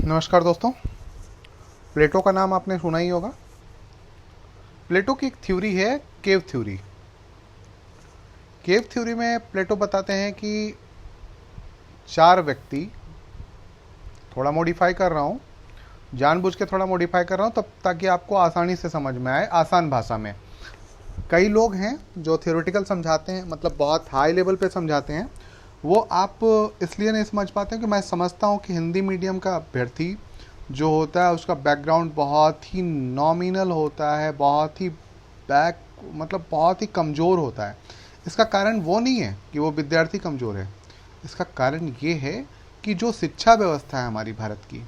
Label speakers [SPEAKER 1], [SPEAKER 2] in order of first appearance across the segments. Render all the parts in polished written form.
[SPEAKER 1] नमस्कार दोस्तों। प्लेटो का नाम आपने सुना ही होगा। प्लेटो की एक थ्योरी है, केव थ्योरी। केव थ्योरी में प्लेटो बताते हैं कि चार व्यक्ति, थोड़ा मॉडिफाई कर रहा हूँ, जानबूझ के थोड़ा मॉडिफाई कर रहा हूँ तब ताकि आपको आसानी से समझ में आए, आसान भाषा में। कई लोग हैं जो थियोरेटिकल समझाते हैं, मतलब बहुत हाई लेवल पे समझाते हैं। वो आप इसलिए नहीं समझ पाते हैं कि मैं समझता हूँ कि हिंदी मीडियम का अभ्यर्थी जो होता है उसका बैकग्राउंड बहुत ही नॉमिनल होता है, बहुत ही मतलब बहुत ही कमज़ोर होता है। इसका कारण वो नहीं है कि वो विद्यार्थी कमज़ोर है। इसका कारण ये है कि जो शिक्षा व्यवस्था है हमारी भारत की,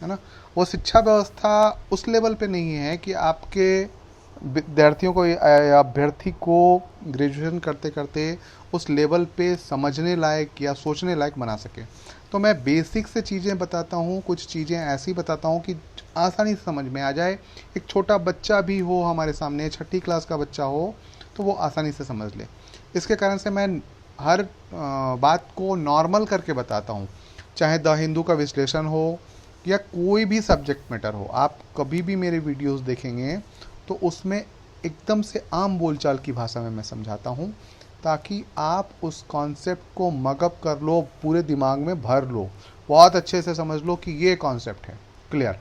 [SPEAKER 1] है ना, वो शिक्षा व्यवस्था उस लेवल पे नहीं है कि आपके विद्यार्थियों को या अभ्यर्थी को ग्रेजुएशन करते करते उस लेवल पे समझने लायक या सोचने लायक बना सके। तो मैं बेसिक से चीज़ें बताता हूँ, कुछ चीज़ें ऐसी बताता हूँ कि आसानी से समझ में आ जाए। एक छोटा बच्चा भी हो हमारे सामने, छठी क्लास का बच्चा हो, तो वो आसानी से समझ ले। इसके कारण से मैं हर बात को नॉर्मल करके बताता हूँ। चाहे द हिंदू का विश्लेषण हो या कोई भी सब्जेक्ट मैटर हो, आप कभी भी मेरे वीडियोस देखेंगे तो उसमें एकदम से आम बोलचाल की भाषा में मैं समझाता हूँ, ताकि आप उस कॉन्सेप्ट को मगअप कर लो, पूरे दिमाग में भर लो, बहुत अच्छे से समझ लो कि ये कॉन्सेप्ट है। क्लियर,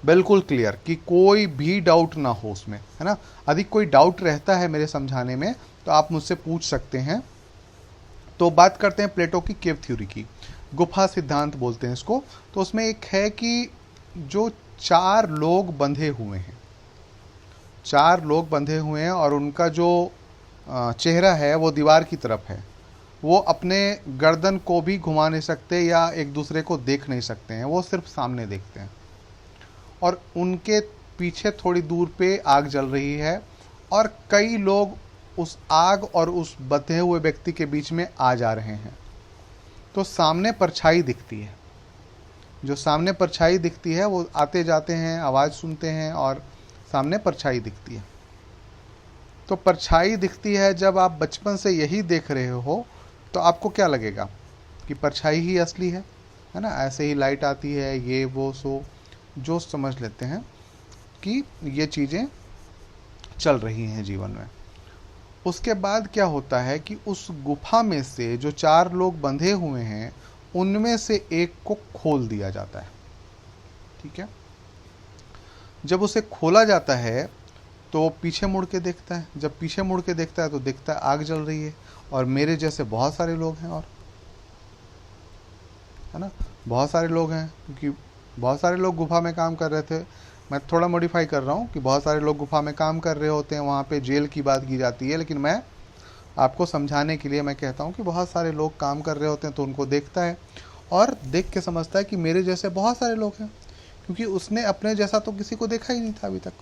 [SPEAKER 1] बिल्कुल क्लियर, कि कोई भी डाउट ना हो उसमें, है ना। अधिक कोई डाउट रहता है मेरे समझाने में तो आप मुझसे पूछ सकते हैं। तो बात करते हैं प्लेटो की केव थ्योरी की। गुफा सिद्धांत बोलते हैं इसको। तो उसमें एक है कि जो चार लोग बंधे हुए हैं, चार लोग बंधे हुए हैं और उनका जो चेहरा है वो दीवार की तरफ है। वो अपने गर्दन को भी घुमा नहीं सकते या एक दूसरे को देख नहीं सकते हैं, वो सिर्फ सामने देखते हैं। और उनके पीछे थोड़ी दूर पे आग जल रही है और कई लोग उस आग और उस बंधे हुए व्यक्ति के बीच में आ जा रहे हैं। तो सामने परछाई दिखती है, जो सामने परछाई दिखती है वो आते जाते हैं, आवाज़ सुनते हैं और सामने परछाई दिखती है। तो परछाई दिखती है, जब आप बचपन से यही देख रहे हो तो आपको क्या लगेगा कि परछाई ही असली है ना। ऐसे ही लाइट आती है, ये वो सो जो समझ लेते हैं कि ये चीज़ें चल रही हैं जीवन में। उसके बाद क्या होता है कि उस गुफा में से जो चार लोग बंधे हुए हैं उनमें से एक को खोल दिया जाता है। ठीक है, जब उसे खोला जाता है तो वो पीछे मुड़ के देखता है। जब पीछे मुड़ के देखता है तो देखता है आग जल रही है और मेरे जैसे बहुत सारे लोग हैं, और है ना, बहुत सारे लोग हैं, क्योंकि बहुत सारे लोग गुफा में काम कर रहे थे। मैं थोड़ा मॉडिफाई कर रहा हूँ कि बहुत सारे लोग गुफा में काम कर रहे होते हैं, वहाँ पे जेल की बात की जाती है, लेकिन मैं आपको समझाने के लिए मैं कहता हूँ कि बहुत सारे लोग काम कर रहे होते हैं। तो उनको देखता है और देख के समझता है कि मेरे जैसे बहुत सारे लोग हैं, क्योंकि उसने अपने जैसा तो किसी को देखा ही नहीं था अभी तक।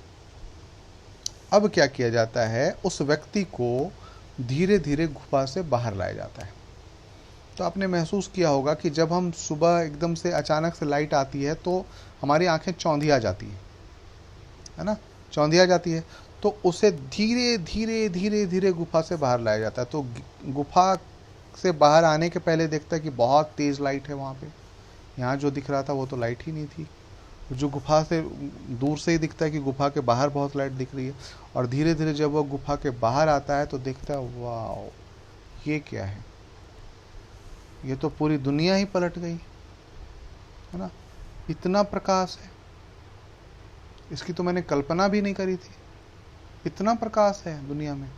[SPEAKER 1] अब क्या किया जाता है, उस व्यक्ति को धीरे धीरे गुफा से बाहर लाया जाता है। तो आपने महसूस किया होगा कि जब हम सुबह एकदम से अचानक से लाइट आती है तो हमारी आंखें चौंधिया जाती है ना, चौंधिया जाती है। तो उसे धीरे धीरे धीरे धीरे गुफा से बाहर लाया जाता है। तो गुफा से बाहर आने के पहले देखता है कि बहुत तेज़ लाइट है वहाँ पे। यहाँ जो दिख रहा था वो तो लाइट ही नहीं थी। जो गुफा से दूर से ही दिखता है कि गुफा के बाहर बहुत लाइट दिख रही है। और धीरे धीरे जब वो गुफा के बाहर आता है तो देखता है, वाह, ये क्या है, ये तो पूरी दुनिया ही पलट गई, है ना। इतना प्रकाश है, इसकी तो मैंने कल्पना भी नहीं करी थी। इतना प्रकाश है दुनिया में,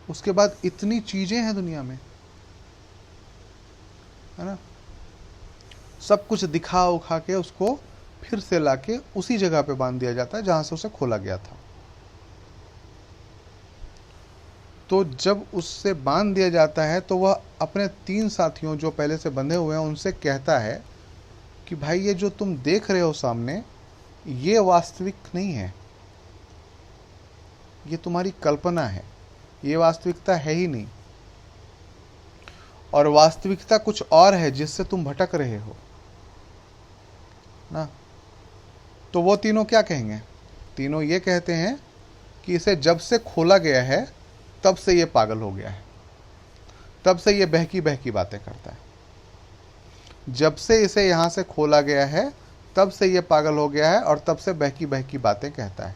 [SPEAKER 1] उसके बाद इतनी चीज़ें हैं दुनिया में, है ना। सब कुछ दिखा उखा के उसको फिर से लाके उसी जगह पे बांध दिया जाता है जहाँ से उसे खोला गया था। तो जब उससे बांध दिया जाता है तो वह अपने तीन साथियों जो पहले से बंधे हुए हैं उनसे कहता है कि भाई, ये जो तुम देख रहे हो सामने, ये वास्तविक नहीं है, ये तुम्हारी कल्पना है, ये वास्तविकता है ही नहीं, और वास्तविकता कुछ और है जिससे तुम भटक रहे हो ना। तो वो तीनों क्या कहेंगे, तीनों ये कहते हैं कि इसे जब से खोला गया है तब से ये पागल हो गया है, तब से ये बहकी बहकी बातें करता है। जब से इसे यहाँ से खोला गया है तब से ये पागल हो गया है और तब से बहकी बहकी बातें कहता है।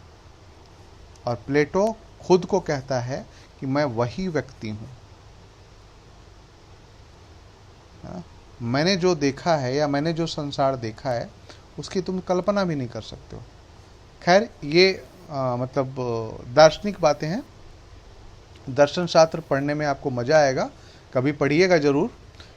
[SPEAKER 1] और प्लेटो खुद को कहता है कि मैं वही व्यक्ति हूँ। मैंने जो देखा है या मैंने जो संसार देखा है उसकी तुम कल्पना भी नहीं कर सकते हो। खैर ये मतलब दार्शनिक बातें हैं। दर्शन शास्त्र पढ़ने में आपको मज़ा आएगा, कभी पढ़िएगा ज़रूर,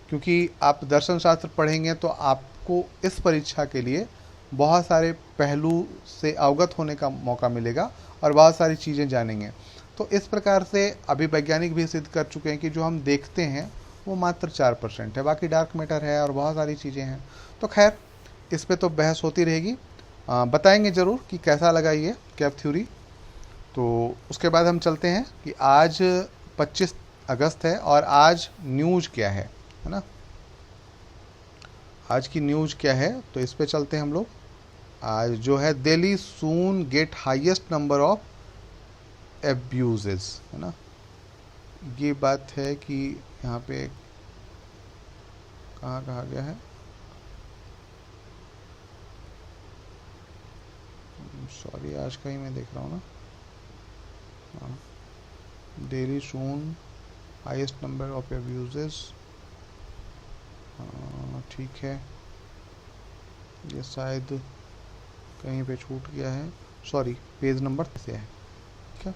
[SPEAKER 1] क्योंकि आप दर्शन शास्त्र पढ़ेंगे तो आपको इस परीक्षा के लिए बहुत सारे पहलू से अवगत होने का मौका मिलेगा और बहुत सारी चीज़ें जानेंगे। तो इस प्रकार से अभी वैज्ञानिक भी सिद्ध कर चुके हैं कि जो हम देखते हैं वो मात्र 4% है, बाकी डार्क मैटर है और बहुत सारी चीज़ें हैं। तो खैर इस पे तो बहस होती रहेगी। बताएंगे ज़रूर कि कैसा लगा ये कैव थ्योरी। तो उसके बाद हम चलते हैं कि आज 25 अगस्त है और आज न्यूज़ क्या है ना। आज की न्यूज़ क्या है तो इस पे चलते हैं हम लोग। आज जो है दिल्ली सून gate highest number of abuses, है ना। ये बात है कि यहाँ पे कहाँ कहा गया है, सॉरी आज का ही मैं देख रहा हूँ ना। हाँ, Delhi soon highest number of abuses, ठीक है, ये शायद कहीं पे छूट गया है, सॉरी पेज नंबर से है। ठीक है,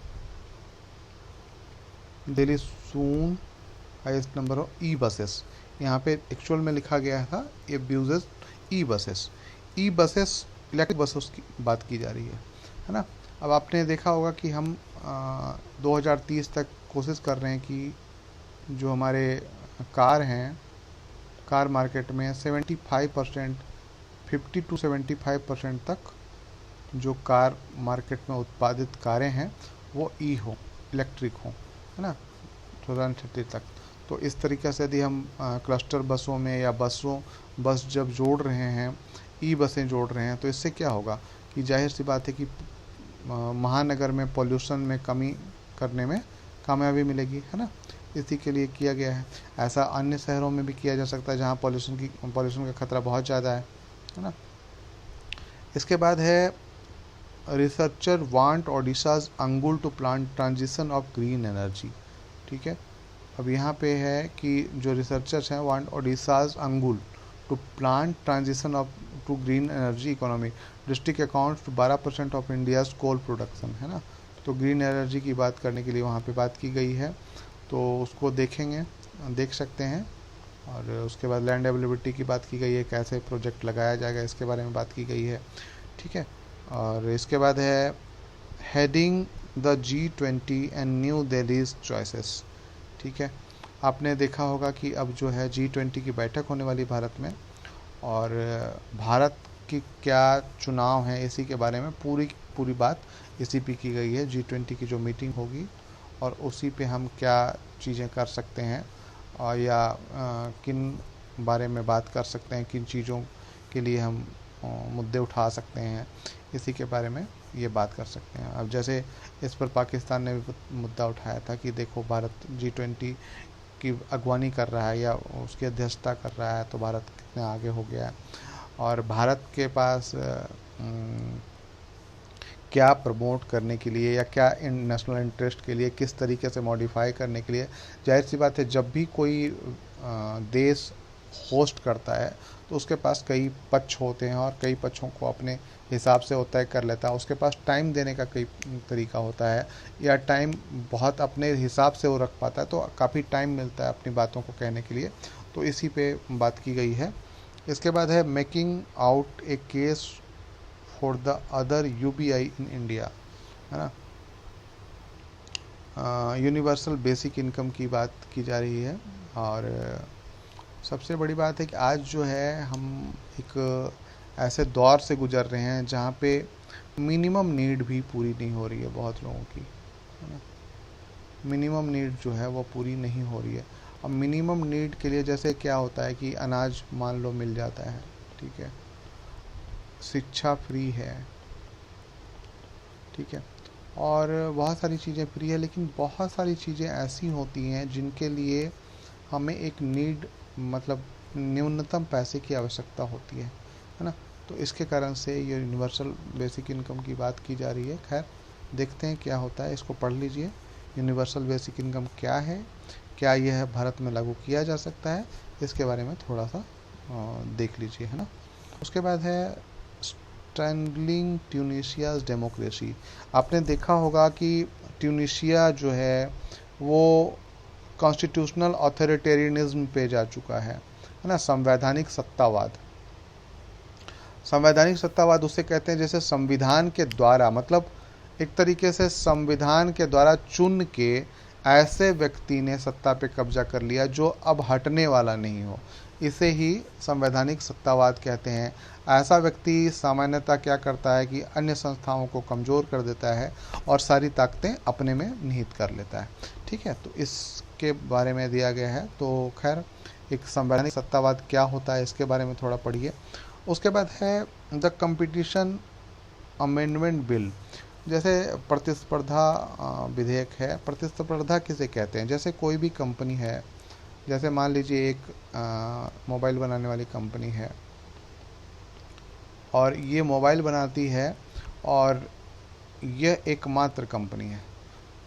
[SPEAKER 1] Delhi soon highest number of e buses, यहाँ पे एक्चुअल में लिखा गया था abuses e buses. E buses electric buses की बात की जा रही है ना। अब आपने देखा होगा कि हम 2030 तक कोशिश कर रहे हैं कि जो हमारे कार हैं, कार मार्केट में 75%, 50 to 75% तक जो कार मार्केट में उत्पादित कारें हैं वो ई हो, इलेक्ट्रिक हो, है ना, 2030 तक। तो इस तरीके से यदि हम क्लस्टर बसों में या बस जब जोड़ रहे हैं, ई बसें जोड़ रहे हैं, तो इससे क्या होगा कि जाहिर सी बात है कि महानगर में पॉल्यूशन में कमी करने में कामयाबी मिलेगी, है ना। इसी के लिए किया गया है। ऐसा अन्य शहरों में भी किया जा सकता है जहाँ पॉल्यूशन का खतरा बहुत ज़्यादा है ना। इसके बाद है researcher want Odisha's Angul to plant transition of green energy. ठीक है, अब यहाँ पे है कि जो रिसर्चर्स हैं want Odisha's Angul to plant transition of to green energy economy, district accounts to 12% of India's coal production, है ना। तो ग्रीन एनर्जी की बात करने के लिए वहाँ पे बात की गई है, तो उसको देख सकते हैं। और उसके बाद लैंड अवेलेबिलिटी की बात की गई है, कैसे प्रोजेक्ट लगाया जाएगा इसके बारे में बात की गई है। ठीक है, और इसके बाद है heading the G20 and new Delhi's choices. ठीक है, आपने देखा होगा कि अब जो है G20 की बैठक होने वाली भारत में, और भारत की क्या चुनाव है इसी के बारे में पूरी बात इसी पे की गई है। G20 की जो मीटिंग होगी और उसी पे हम क्या चीज़ें कर सकते हैं और या किन बारे में बात कर सकते हैं, किन चीज़ों के लिए हम मुद्दे उठा सकते हैं, इसी के बारे में ये बात कर सकते हैं। अब जैसे इस पर पाकिस्तान ने भी मुद्दा उठाया था कि देखो भारत G20 की अगवानी कर रहा है या उसकी अध्यक्षता कर रहा है, तो भारत कितने आगे हो गया है और भारत के पास क्या प्रमोट करने के लिए या क्या नेशनल इंटरेस्ट के लिए किस तरीके से मॉडिफाई करने के लिए। जाहिर सी बात है जब भी कोई देश होस्ट करता है तो उसके पास कई पक्ष होते हैं और कई पक्षों को अपने हिसाब से वो तय कर लेता है। उसके पास टाइम देने का कई तरीका होता है या टाइम बहुत अपने हिसाब से वो रख पाता है, तो काफ़ी टाइम मिलता है अपनी बातों को कहने के लिए। तो इसी पे बात की गई है। इसके बाद है making out A case for the other UBI in India, है ना। यूनिवर्सल बेसिक इनकम की बात की जा रही है। और सबसे बड़ी बात है कि आज जो है हम एक ऐसे दौर से गुजर रहे हैं जहाँ पे मिनिमम नीड भी पूरी नहीं हो रही है बहुत लोगों की, है ना। मिनिमम नीड जो है वो पूरी नहीं हो रही है। अब मिनिमम नीड के लिए जैसे क्या होता है कि अनाज मान लो मिल जाता है, ठीक है, शिक्षा फ्री है, ठीक है, और बहुत सारी चीज़ें फ्री है, लेकिन बहुत सारी चीज़ें ऐसी होती हैं जिनके लिए हमें एक नीड मतलब न्यूनतम पैसे की आवश्यकता होती है ना। तो इसके कारण से ये यूनिवर्सल बेसिक इनकम की बात की जा रही है। खैर देखते हैं क्या होता है, इसको पढ़ लीजिए। यूनिवर्सल बेसिक इनकम क्या है, क्या यह भारत में लागू किया जा सकता है, इसके बारे में थोड़ा सा देख लीजिए, है ना। उसके बाद है स्ट्रैंगलिंग ट्यूनीशियाज डेमोक्रेसी। आपने देखा होगा कि ट्यूनीशिया जो है वो कॉन्स्टिट्यूशनल ऑथोरिटेरियनिज्म पे जा चुका है ना। संवैधानिक सत्तावाद, संवैधानिक सत्तावाद उसे कहते हैं जैसे संविधान के द्वारा, मतलब एक तरीके से संविधान के द्वारा चुन के ऐसे व्यक्ति ने सत्ता पे कब्जा कर लिया जो अब हटने वाला नहीं हो, इसे ही संवैधानिक सत्तावाद कहते हैं। ऐसा व्यक्ति सामान्यतः क्या करता है कि अन्य संस्थाओं को कमज़ोर कर देता है और सारी ताकतें अपने में निहित कर लेता है। ठीक है, तो इसके बारे में दिया गया है। तो खैर एक संवैधानिक सत्तावाद क्या होता है इसके बारे में थोड़ा पढ़िए। उसके बाद है द कंपटीशन अमेंडमेंट बिल। जैसे प्रतिस्पर्धा विधेयक है। प्रतिस्पर्धा किसे कहते हैं, जैसे कोई भी कंपनी है, जैसे मान लीजिए एक मोबाइल बनाने वाली कंपनी है और ये मोबाइल बनाती है और यह एकमात्र कंपनी है,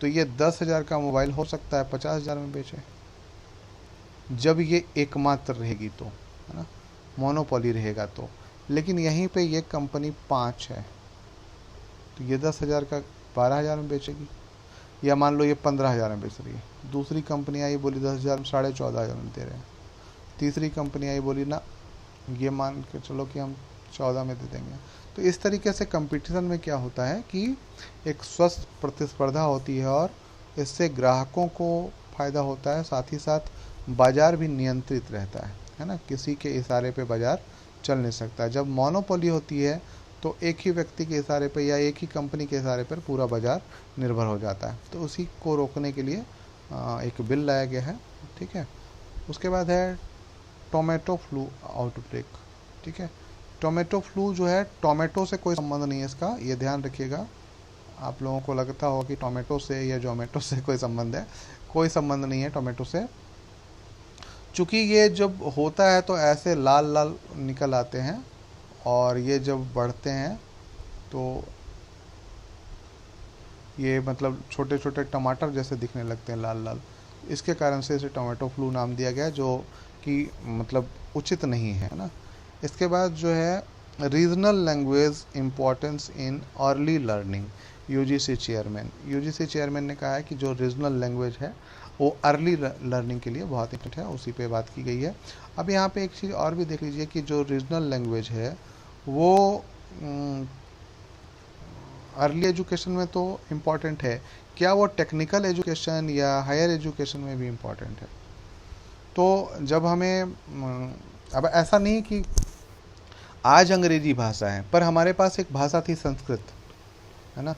[SPEAKER 1] तो ये 10,000 का मोबाइल हो सकता है 50,000 में बेचे, जब ये एकमात्र रहेगी तो, है ना, मोनोपोली रहेगा तो। लेकिन यहीं पे ये कंपनी 5 है तो ये 10,000 का 12,000 में बेचेगी, या मान लो ये 15,000 में बेच रही है, दूसरी कंपनी आई बोली 10,000 में 14,500 में दे रहे हैं, तीसरी कंपनी आई बोली ना ये मान के चलो कि हम 14 में दे देंगे। तो इस तरीके से कंपटीशन में क्या होता है कि एक स्वस्थ प्रतिस्पर्धा होती है और इससे ग्राहकों को फ़ायदा होता है, साथ ही साथ बाज़ार भी नियंत्रित रहता है ना। किसी के इशारे पे बाज़ार चल नहीं सकता। जब मोनोपोली होती है तो एक ही व्यक्ति के इशारे पर या एक ही कंपनी के इशारे पर पूरा बाज़ार निर्भर हो जाता है। तो उसी को रोकने के लिए एक बिल लाया गया है। ठीक है, उसके बाद है टोमेटो फ्लू आउटब्रेक। ठीक है, टोमेटो फ्लू जो है, टोमेटो से कोई संबंध नहीं है इसका, ये ध्यान रखिएगा। आप लोगों को लगता होगा कि टोमेटो से या जोमेटो से कोई संबंध है, कोई संबंध नहीं है टोमेटो से। चूँकि ये जब होता है तो ऐसे लाल लाल निकल आते हैं और ये जब बढ़ते हैं तो ये मतलब छोटे छोटे टमाटर जैसे दिखने लगते हैं लाल लाल। इसके कारण से इसे टोमेटो फ्लू नाम दिया गया, जो कि मतलब उचित नहीं है ना। इसके बाद जो है regional language importance in early learning. UGC chairman ने कहा है कि जो रीजनल लैंग्वेज है वो अर्ली लर्निंग के लिए बहुत इंपॉर्टेंट है, उसी पे बात की गई है। अब यहाँ पे एक चीज़ और भी देख लीजिए कि जो रीजनल लैंग्वेज है वो अर्ली एजुकेशन में तो इम्पॉर्टेंट है, क्या वो टेक्निकल एजुकेशन या हायर एजुकेशन में भी इम्पॉर्टेंट है? तो जब हमें अब ऐसा नहीं कि आज अंग्रेजी भाषा है पर हमारे पास एक भाषा थी संस्कृत, है ना।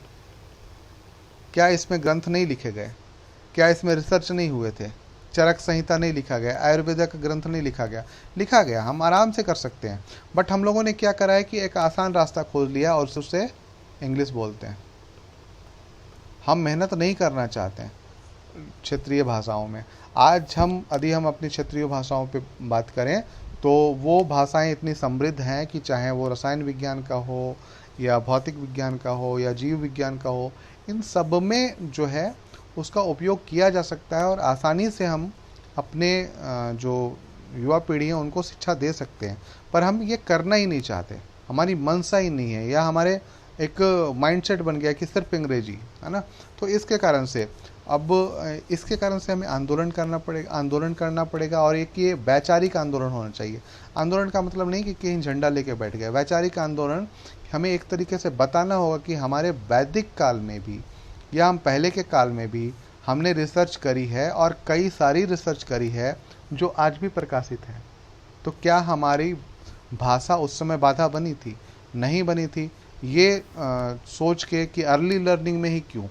[SPEAKER 1] क्या इसमें ग्रंथ नहीं लिखे गए? क्या इसमें रिसर्च नहीं हुए थे? चरक संहिता नहीं लिखा गया, आयुर्वेदा का ग्रंथ नहीं लिखा गया? लिखा गया, हम आराम से कर सकते हैं। बट हम लोगों ने क्या करा है कि एक आसान रास्ता खोज लिया और उससे इंग्लिश बोलते हैं। हम मेहनत नहीं करना चाहते हैं क्षेत्रीय भाषाओं में। आज यदि हम अपनी क्षेत्रीय भाषाओं पे बात करें तो वो भाषाएं इतनी समृद्ध हैं कि चाहे वो रसायन विज्ञान का हो या भौतिक विज्ञान का हो या जीव विज्ञान का हो, इन सब में जो है उसका उपयोग किया जा सकता है और आसानी से हम अपने जो युवा पीढ़ी है उनको शिक्षा दे सकते हैं। पर हम ये करना ही नहीं चाहते, हमारी मंशा ही नहीं है, या हमारे एक माइंडसेट बन गया कि सिर्फ अंग्रेजी, है ना। तो इसके कारण से हमें आंदोलन करना पड़ेगा और एक ये वैचारिक आंदोलन होना चाहिए। आंदोलन का मतलब नहीं कि कहीं झंडा लेके बैठ गए, वैचारिक आंदोलन हमें एक तरीके से बताना होगा कि हमारे वैदिक काल में भी या हम पहले के काल में भी हमने रिसर्च करी है और कई सारी रिसर्च करी है जो आज भी प्रकाशित है। तो क्या हमारी भाषा उस समय बाधा बनी थी? नहीं बनी थी। ये सोच के कि अर्ली लर्निंग में ही क्यों,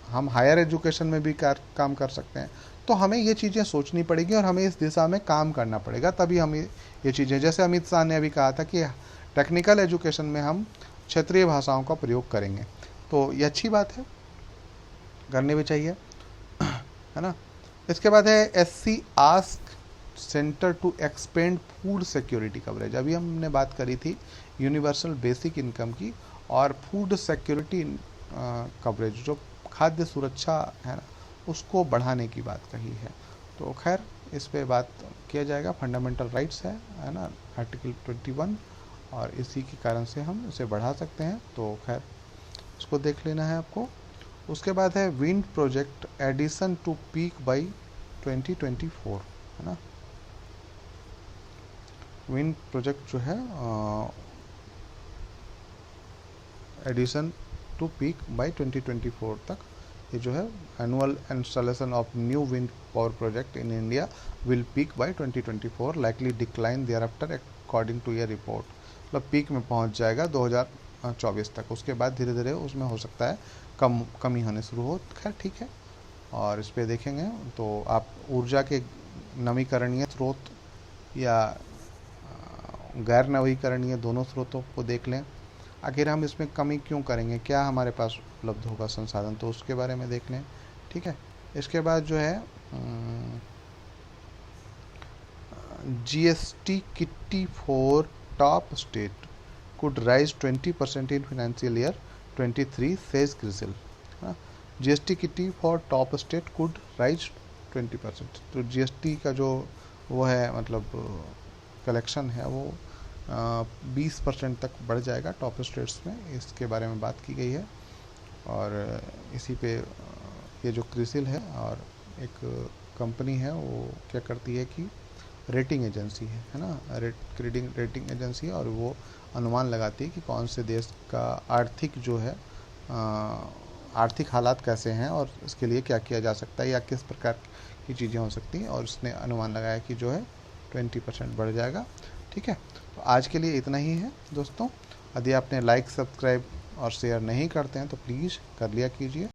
[SPEAKER 1] हम हायर एजुकेशन में भी काम कर सकते हैं। तो हमें ये चीज़ें सोचनी पड़ेगी और हमें इस दिशा में काम करना पड़ेगा, तभी हम ये चीज़ें, जैसे अमित शाह ने अभी कहा था कि टेक्निकल एजुकेशन में हम क्षेत्रीय भाषाओं का प्रयोग करेंगे। तो ये अच्छी बात है, करनी भी चाहिए, है ना। इसके बाद है SC ask centre to expand food security coverage. अभी हमने बात करी थी यूनिवर्सल बेसिक इनकम की, और फूड सिक्योरिटी कवरेज जो खाद्य सुरक्षा है ना, उसको बढ़ाने की बात कही है। तो खैर इस पे बात किया जाएगा। फंडामेंटल राइट्स है ना, आर्टिकल 21, और इसी के कारण से हम इसे बढ़ा सकते हैं। तो खैर इसको देख लेना है आपको। उसके बाद है wind project addition to peak by 2024, है ना। विंड प्रोजेक्ट जो है एडिशन टू पीक बाई 2024 तक, ये जो है annual installation of new wind power project in India will peak by 2024, likely decline thereafter according to year report. मतलब peak में पहुंच जाएगा 2024 तक, उसके बाद धीरे धीरे उसमें हो सकता है कमी होने शुरू हो। खैर ठीक है, और इस पर देखेंगे तो आप ऊर्जा के नवीकरणीय स्रोत या गैर नवीकरणीय दोनों स्रोतों को देख लें। आखिर हम इसमें कमी क्यों करेंगे, क्या हमारे पास उपलब्ध होगा संसाधन, तो उसके बारे में देख लें। ठीक है, इसके बाद जो है GST kitty for top state could rise 20% in financial year 23, says CRISIL. GST kitty for top state could rise 20%। तो जीएसटी का जो वो है मतलब कलेक्शन है वो 20% तक बढ़ जाएगा टॉप स्टेट्स में, इसके बारे में बात की गई है। और इसी पे ये जो क्रिसिल है और एक कंपनी है वो क्या करती है कि रेटिंग एजेंसी है ना, रेटिंग एजेंसी है, और वो अनुमान लगाती है कि कौन से देश का आर्थिक जो है आर्थिक हालात कैसे हैं और इसके लिए क्या किया जा सकता है या किस प्रकार की चीज़ें हो सकती हैं, और उसने अनुमान लगाया कि जो है 20% बढ़ जाएगा। ठीक है, तो आज के लिए इतना ही है दोस्तों। यदि आपने लाइक, सब्सक्राइब और शेयर नहीं करते हैं तो प्लीज़ कर लिया कीजिए।